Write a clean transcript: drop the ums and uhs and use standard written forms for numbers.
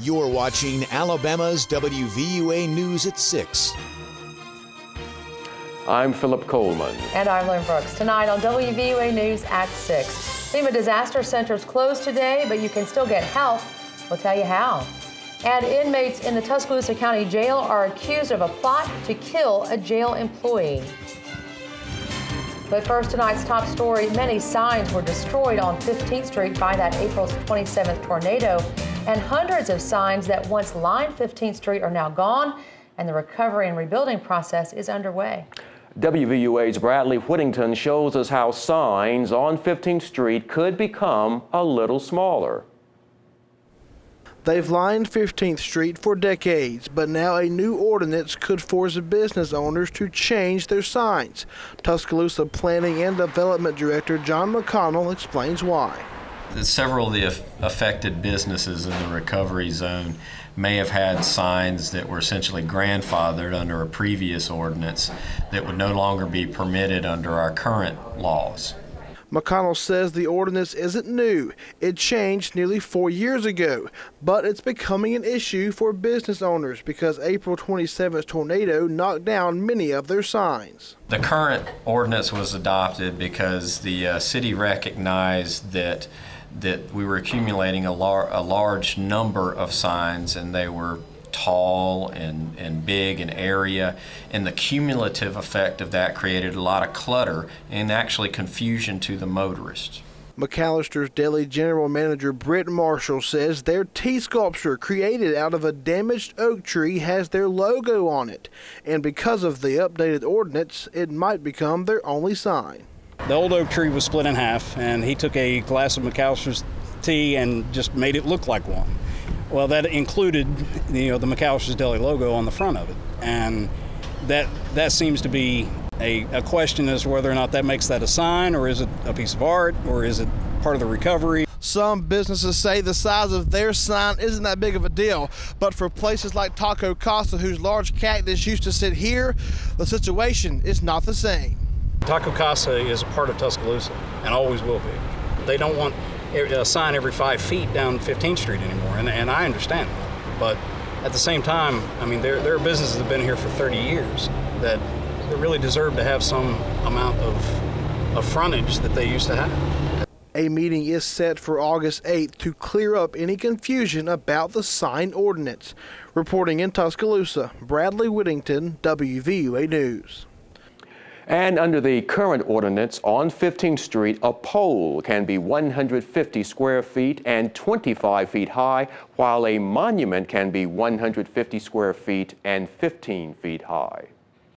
You're watching Alabama's WVUA News at 6. I'm Philip Coleman. And I'm Lynn Brooks. Tonight on WVUA News at 6. FEMA disaster centers closed today, but you can still get help. We'll tell you how. And inmates in the Tuscaloosa County Jail are accused of a plot to kill a jail employee. But first, tonight's top story. Many signs were destroyed on 15th Street by that April 27th tornado. And hundreds of signs that once lined 15th Street are now gone, and the recovery and rebuilding process is underway. WVUA's Bradley Whittington shows us how signs on 15th Street could become a little smaller. They've lined 15th Street for decades, but now a new ordinance could force business owners to change their signs. Tuscaloosa Planning and Development Director John McConnell explains why. Several of the affected businesses in the recovery zone may have had signs that were essentially grandfathered under a previous ordinance that would no longer be permitted under our current laws. McConnell says the ordinance isn't new. It changed nearly 4 years ago, but it's becoming an issue for business owners because April 27th tornado knocked down many of their signs. The current ordinance was adopted because the city recognized that we were accumulating a large number of signs, and they were tall and big in area, and the cumulative effect of that created a lot of clutter and actually confusion to the motorists. McAllister's Deli General Manager Britt Marshall says their T-sculpture created out of a damaged oak tree has their logo on it, and because of the updated ordinance, it might become their only sign. The old oak tree was split in half, and he took a glass of McAllister's tea and just made it look like one. Well, that included, the McAllister's Deli logo on the front of it, and that seems to be a question as to whether or not that makes that a sign, or is it a piece of art, or is it part of the recovery. Some businesses say the size of their sign isn't that big of a deal, but for places like Taco Casa, whose large cactus used to sit here, the situation is not the same. Taco Casa is a part of Tuscaloosa and always will be. They don't want a sign every 5 feet down 15th Street anymore, and I understand that. But at the same time, I mean, there are businesses that have been here for 30 years that really deserve to have some amount of frontage that they used to have. A meeting is set for August 8th to clear up any confusion about the sign ordinance. Reporting in Tuscaloosa, Bradley Whittington, WVUA News. And under the current ordinance on 15th Street, a pole can be 150 square feet and 25 feet high, while a monument can be 150 square feet and 15 feet high.